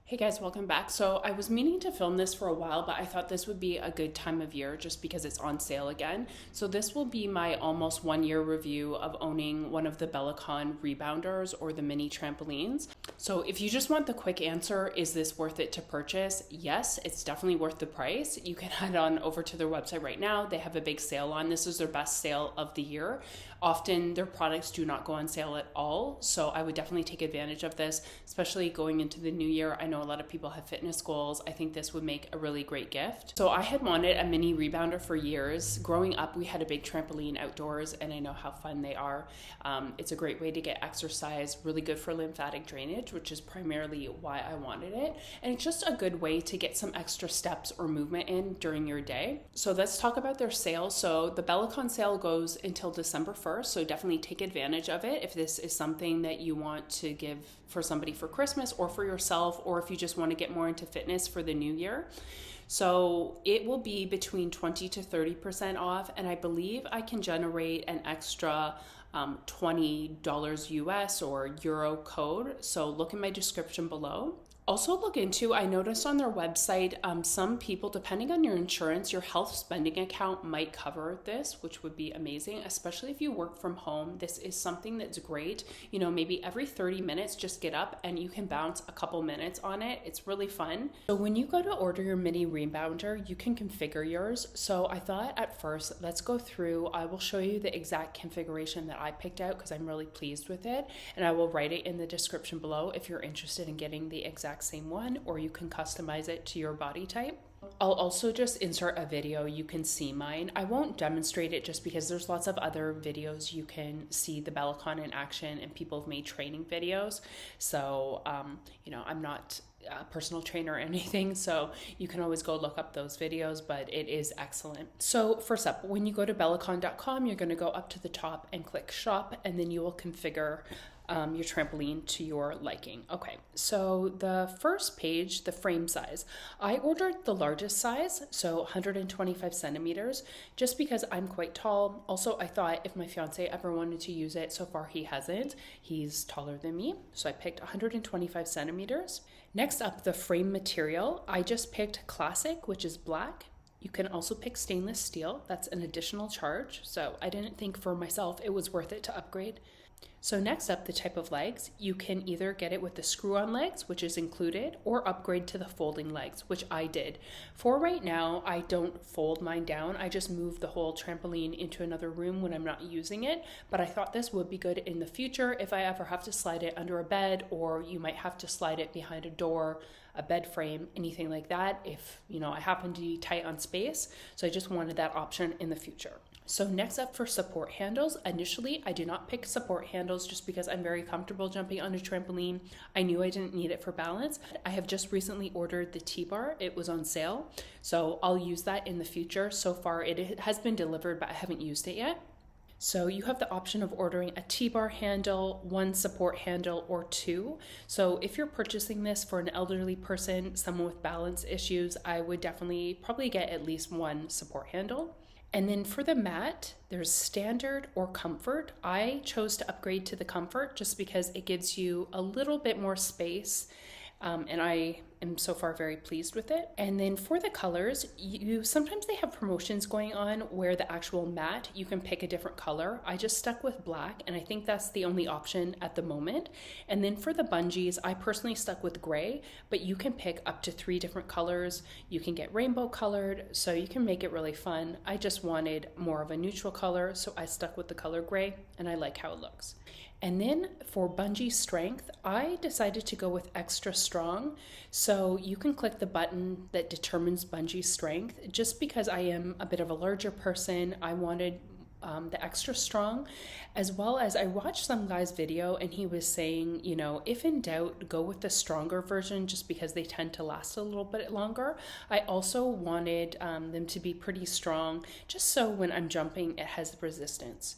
Hey guys, welcome back. So I was meaning to film this for a while, but I thought this would be a good time of year just because it's on sale again. So this will be my almost 1 year review of owning one of the BELLICON Rebounders or the mini trampolines. So if you just want the quick answer, is this worth it to purchase? Yes, it's definitely worth the price. You can head on over to their website right now. They have a big sale on. This is their best sale of the year. Often their products do not go on sale at all. So I would definitely take advantage of this, especially going into the new year. I know a lot of people have fitness goals. I think this would make a really great gift. So I had wanted a mini rebounder for years. Growing up, we had a big trampoline outdoors and I know how fun they are. It's a great way to get exercise, really good for lymphatic drainage, which is primarily why I wanted it. And it's just a good way to get some extra steps or movement in during your day. So let's talk about their sale. So the BELLICON sale goes until December 1st. So definitely take advantage of it if this is something that you want to give for somebody for Christmas or for yourself, or if you just want to get more into fitness for the new year. So it will be between 20 to 30% off, and I believe I can generate an extra $20 US or Euro code. So look in my description below. Also look into, I noticed on their website, some people, depending on your insurance, your health spending account might cover this, which would be amazing, especially if you work from home. This is something that's great. You know, maybe every 30 minutes, just get up and you can bounce a couple minutes on it. It's really fun. So when you go to order your mini rebounder, you can configure yours. So I thought at first, let's go through. I will show you the exact configuration that I picked out because I'm really pleased with it. And I will write it in the description below if you're interested in getting the exact same one, or you can customize it to your body type. I'll also just insert a video. You can see mine. I won't demonstrate it just because there's lots of other videos you can see the BELLICON in action, and people have made training videos. So, you know, I'm not a personal trainer or anything, so you can always go look up those videos, but it is excellent. So first up, when you go to bellicon.com, you're going to go up to the top and click shop, and then you will configure your trampoline to your liking. Okay, so the first page, the frame size. I ordered the largest size, so 125 centimeters, just because I'm quite tall. Also, I thought if my fiance ever wanted to use it, so far he hasn't. He's taller than me, so I picked 125 centimeters. Next up, the frame material. I just picked classic, which is black. You can also pick stainless steel. That's an additional charge, so I didn't think for myself it was worth it to upgrade. So next up, the type of legs. You can either get it with the screw-on legs, which is included, or upgrade to the folding legs, which I did. For right now, I don't fold mine down. I just move the whole trampoline into another room when I'm not using it. But I thought this would be good in the future if I ever have to slide it under a bed, or you might have to slide it behind a door, a bed frame, anything like that, if, you know, I happen to be tight on space. So I just wanted that option in the future. So next up for support handles. Initially, I did not pick support handles just because I'm very comfortable jumping on a trampoline. I knew I didn't need it for balance. I have just recently ordered the T-bar. It was on sale, so I'll use that in the future. So far, it has been delivered, but I haven't used it yet. So you have the option of ordering a T-bar handle, one support handle, or two. So if you're purchasing this for an elderly person, someone with balance issues, I would definitely probably get at least one support handle. And then for the mat, there's standard or comfort. I chose to upgrade to the comfort just because it gives you a little bit more space, and I am so far very pleased with it. And then for the colors, sometimes they have promotions going on where the actual mat, you can pick a different color. I just stuck with black, and I think that's the only option at the moment. And then for the bungees, I personally stuck with gray, but you can pick up to 3 different colors. You can get rainbow colored, so you can make it really fun. I just wanted more of a neutral color, so I stuck with the color gray, and I like how it looks. And then for bungee strength, I decided to go with extra strong. So you can click the button that determines bungee strength. Just because I am a bit of a larger person, I wanted the extra strong, as well as I watched some guy's video and he was saying, you know, if in doubt, go with the stronger version just because they tend to last a little bit longer. I also wanted them to be pretty strong, just so when I'm jumping, it has resistance.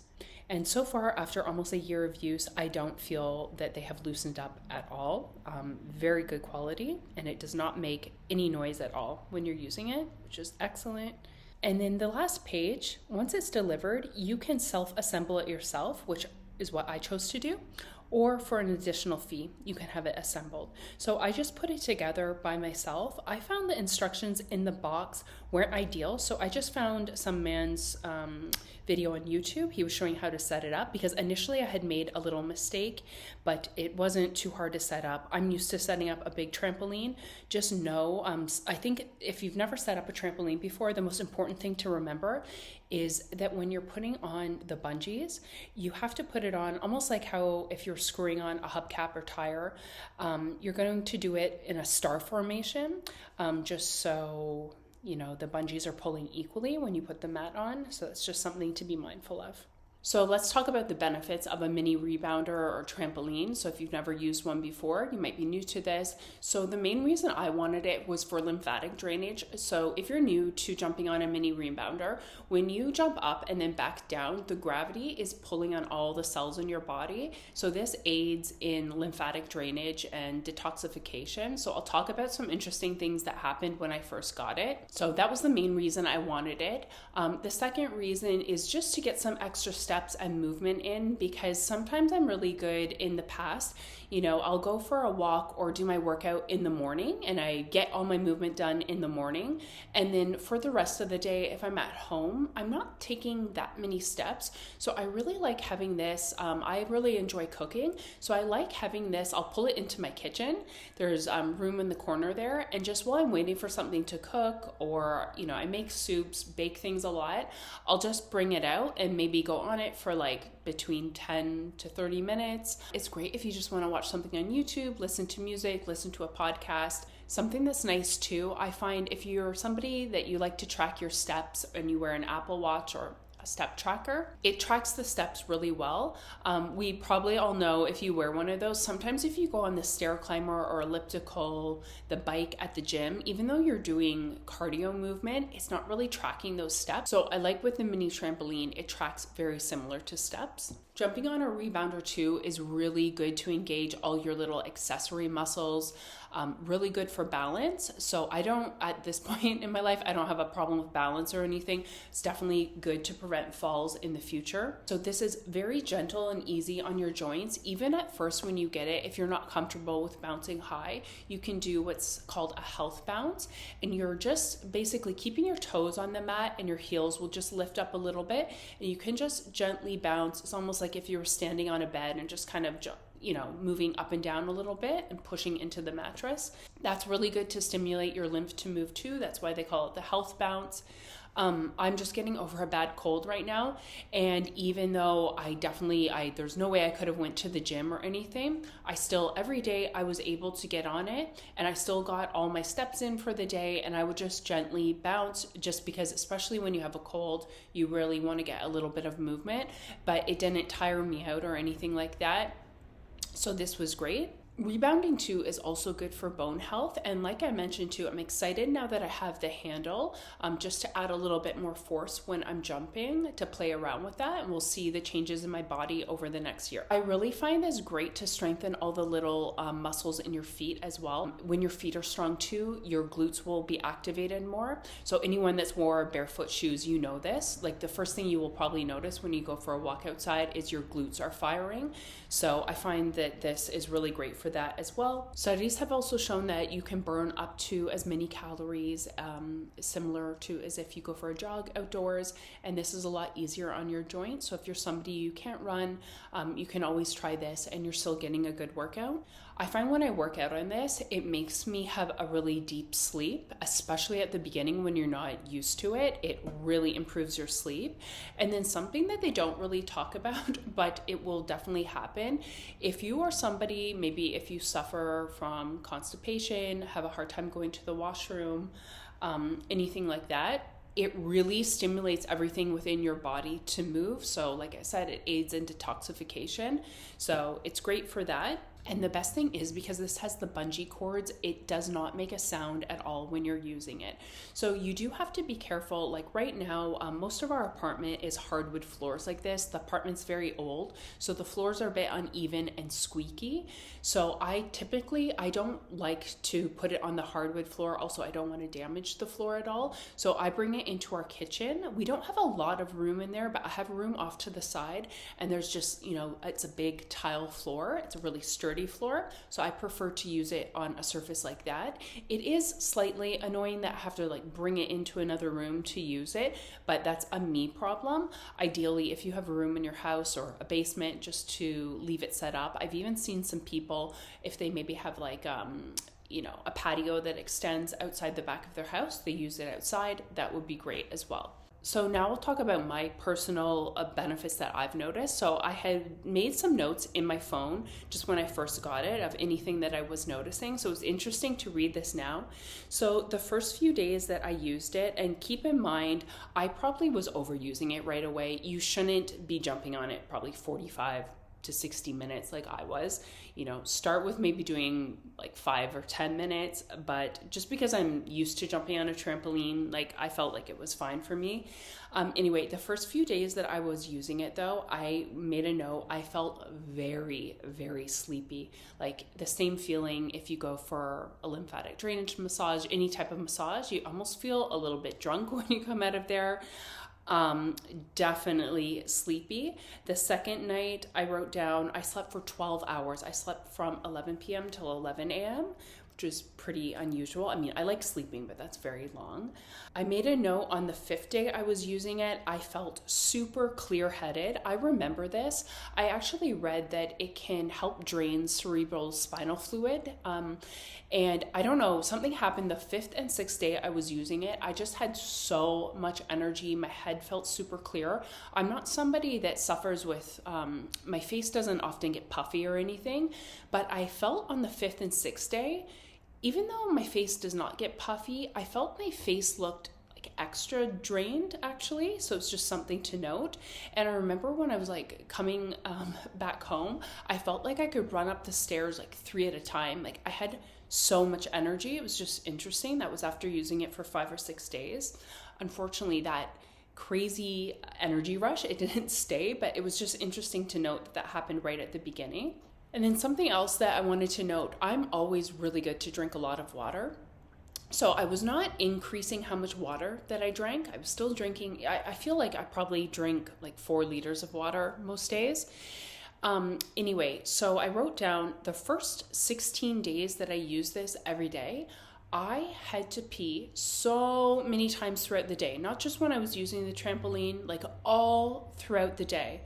And so far, after almost a year of use, I don't feel that they have loosened up at all. Very good quality, and it does not make any noise at all when you're using it, which is excellent. And then the last page, once it's delivered, you can self-assemble it yourself, which is what I chose to do, or for an additional fee, you can have it assembled. So I just put it together by myself. I found the instructions in the box weren't ideal, so I just found some man's video on YouTube. He was showing how to set it up because initially I had made a little mistake, but it wasn't too hard to set up. I'm used to setting up a big trampoline. Just know, I think if you've never set up a trampoline before, the most important thing to remember is that when you're putting on the bungees, you have to put it on almost like how if you're screwing on a hubcap or tire, you're going to do it in a star formation, just so you know the bungees are pulling equally when you put the mat on. So that's just something to be mindful of. So let's talk about the benefits of a mini rebounder or trampoline. So if you've never used one before, you might be new to this. So the main reason I wanted it was for lymphatic drainage. So if you're new to jumping on a mini rebounder, when you jump up and then back down, the gravity is pulling on all the cells in your body. So this aids in lymphatic drainage and detoxification. So I'll talk about some interesting things that happened when I first got it. So that was the main reason I wanted it. The second reason is just to get some extra steps and movement in, because sometimes I'm really good in the past. You know, I'll go for a walk or do my workout in the morning and I get all my movement done in the morning. And then for the rest of the day, if I'm at home, I'm not taking that many steps. So I really like having this. I really enjoy cooking. So I like having this. I'll pull it into my kitchen. There's room in the corner there. And just while I'm waiting for something to cook, or, you know, I make soups, bake things a lot, I'll just bring it out and maybe go on it for like between 10 to 30 minutes. It's great if you just want to watch something on YouTube, listen to music, listen to a podcast. Something that's nice too, I find if you're somebody that you like to track your steps and you wear an Apple Watch or a step tracker, it tracks the steps really well. We probably all know, if you wear one of those, sometimes if you go on the stair climber or elliptical, the bike at the gym, even though you're doing cardio movement, it's not really tracking those steps. So I like with the mini trampoline, it tracks very similar to steps. Jumping on a rebounder too is really good to engage all your little accessory muscles, really good for balance. So I don't, at this point in my life, I don't have a problem with balance or anything. It's definitely good to prevent falls in the future. So this is very gentle and easy on your joints. Even at first when you get it, if you're not comfortable with bouncing high, you can do what's called a health bounce. And you're just basically keeping your toes on the mat and your heels will just lift up a little bit. And you can just gently bounce. It's almost like if you were standing on a bed and just kind of moving up and down a little bit and pushing into the mattress. That's really good to stimulate your lymph to move too. That's why they call it the health bounce. I'm just getting over a bad cold right now. And even though there's no way I could have went to the gym or anything, every day I was able to get on it and I still got all my steps in for the day, and I would just gently bounce, just because, especially when you have a cold, you really want to get a little bit of movement, but it didn't tire me out or anything like that. So this was great. Rebounding too is also good for bone health, and like I mentioned too, I'm excited now that I have the handle, just to add a little bit more force when I'm jumping, to play around with that, and we'll see the changes in my body over the next year. I really find this great to strengthen all the little muscles in your feet as well. When your feet are strong too, your glutes will be activated more. So anyone that's wore barefoot shoes, you know this. Like the first thing you will probably notice when you go for a walk outside is your glutes are firing. So I find that this is really great for that as well. Studies have also shown that you can burn up to as many calories, similar to as if you go for a jog outdoors, and this is a lot easier on your joints. So if you're somebody you can't run, you can always try this and you're still getting a good workout. I find when I work out on this, it makes me have a really deep sleep, especially at the beginning when you're not used to it. It really improves your sleep. And then something that they don't really talk about, but it will definitely happen, if you are somebody, maybe if you suffer from constipation, have a hard time going to the washroom, anything like that, it really stimulates everything within your body to move. So like I said, it aids in detoxification. So it's great for that. And the best thing is, because this has the bungee cords, it does not make a sound at all when you're using it. So you do have to be careful. Like right now, most of our apartment is hardwood floors like this. The apartment's very old, so the floors are a bit uneven and squeaky. So I don't like to put it on the hardwood floor. Also, I don't want to damage the floor at all. So I bring it into our kitchen. We don't have a lot of room in there, but I have room off to the side, and there's just, it's a big tile floor. It's a really sturdy floor, so I prefer to use it on a surface like that. It is slightly annoying that I have to bring it into another room to use it, but that's a me problem. Ideally, if you have a room in your house or a basement, just to leave it set up. I've even seen some people, if they maybe have a patio that extends outside the back of their house, they use it outside. That would be great as well. So now we'll talk about my personal benefits that I've noticed. So I had made some notes in my phone just when I first got it of anything that I was noticing. So it was interesting to read this now. So the first few days that I used it, and keep in mind, I probably was overusing it right away. You shouldn't be jumping on it probably 45 to 60 minutes like I was. Start with maybe doing 5 or 10 minutes, but just because I'm used to jumping on a trampoline, I felt like it was fine for me. Anyway, the first few days that I was using it though, I made a note, I felt very, very sleepy. The same feeling if you go for a lymphatic drainage massage, any type of massage, you almost feel a little bit drunk when you come out of there. Definitely sleepy. The second night I wrote down, I slept for 12 hours. I slept from 11 p.m. till 11 a.m., which is pretty unusual. I mean, I like sleeping, but that's very long. I made a note on the 5th day I was using it. I felt super clear-headed. I remember this. I actually read that it can help drain cerebral spinal fluid. And I don't know, something happened the 5th and 6th day I was using it. I just had so much energy. My head felt super clear. I'm not somebody that suffers with, my face doesn't often get puffy or anything, but I felt on the 5th and 6th day, even though my face does not get puffy, I felt my face looked extra drained actually. So it's just something to note. And I remember when I was coming back home, I felt like I could run up the stairs 3 at a time. I had so much energy. It was just interesting. That was after using it for 5 or 6 days. Unfortunately, that crazy energy rush, it didn't stay, but it was just interesting to note that happened right at the beginning. And then something else that I wanted to note, I'm always really good to drink a lot of water. So I was not increasing how much water that I drank. I was still drinking. I feel like I probably drink 4 liters of water most days. Anyway, so I wrote down the first 16 days that I used this every day, I had to pee so many times throughout the day, not just when I was using the trampoline, all throughout the day.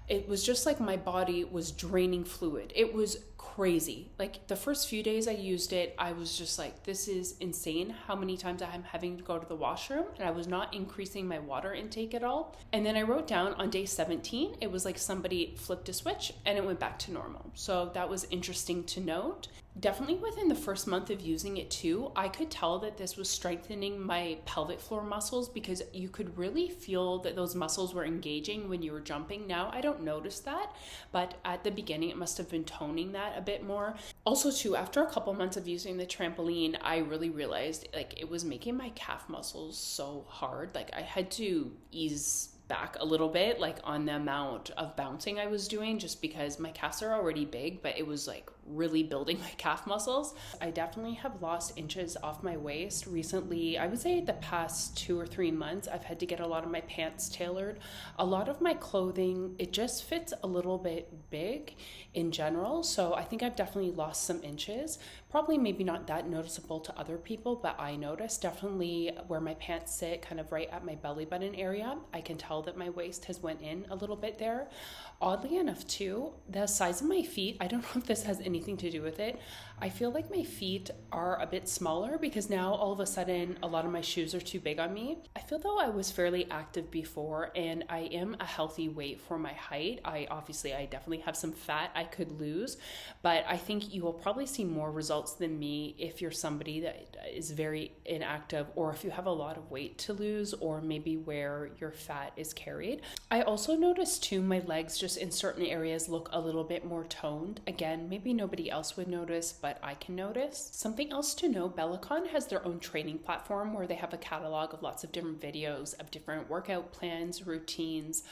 It was just my body was draining fluid. It was crazy. The first few days I used it, I was just this is insane how many times I'm having to go to the washroom, and I was not increasing my water intake at all. And then I wrote down on day 17, it was somebody flipped a switch and it went back to normal. So that was interesting to note. Definitely within the first month of using it too, I could tell that this was strengthening my pelvic floor muscles, because you could really feel that those muscles were engaging when you were jumping. Now I don't notice that, but at the beginning it must have been toning that a bit more. Also too, after a couple months of using the trampoline, I really realized it was making my calf muscles so hard. I had to ease back a little bit on the amount of bouncing I was doing, just because my calves are already big, but it was really building my calf muscles. I definitely have lost inches off my waist recently. I would say the past 2 or 3 months, I've had to get a lot of my pants tailored. A lot of my clothing, it just fits a little bit big in general. So I think I've definitely lost some inches. Probably maybe not that noticeable to other people, but I notice definitely where my pants sit, kind of right at my belly button area. I can tell that my waist has went in a little bit there. Oddly enough too, the size of my feet, I don't know if this has anything to do with it. I feel like my feet are a bit smaller because now all of a sudden a lot of my shoes are too big on me. I feel though I was fairly active before, and I am a healthy weight for my height. I definitely have some fat I could lose, but I think you will probably see more results than me if you're somebody that is very inactive, or if you have a lot of weight to lose, or maybe where your fat is carried. I also noticed too, my legs just in certain areas look a little bit more toned. Again, maybe nobody else would notice, but I can notice. Something else to know, BELLICON has their own training platform where they have a catalog of lots of different videos of different workout plans, routines.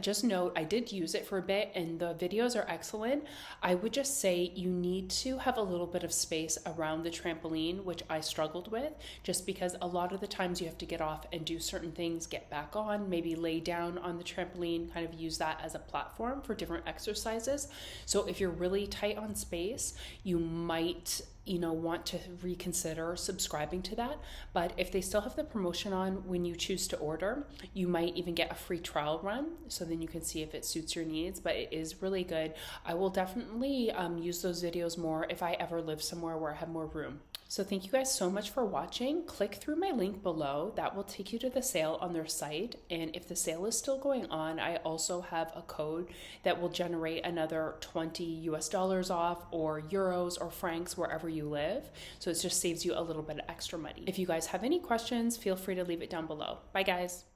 Just note, I did use it for a bit and the videos are excellent. I would just say you need to have a little bit of space around the trampoline, which I struggled with, just because a lot of the times you have to get off and do certain things, get back on, maybe lay down on the trampoline, kind of use that as a platform for different exercises. So if you're really tight on space, you might want to reconsider subscribing to that. But if they still have the promotion on when you choose to order, you might even get a free trial run, so then you can see if it suits your needs. But it is really good. I will definitely use those videos more if I ever live somewhere where I have more room. So thank you guys so much for watching. Click through my link below. That will take you to the sale on their site. And if the sale is still going on, I also have a code that will generate another $20 off, or euros or francs, wherever you live. So it just saves you a little bit of extra money. If you guys have any questions, feel free to leave it down below. Bye guys.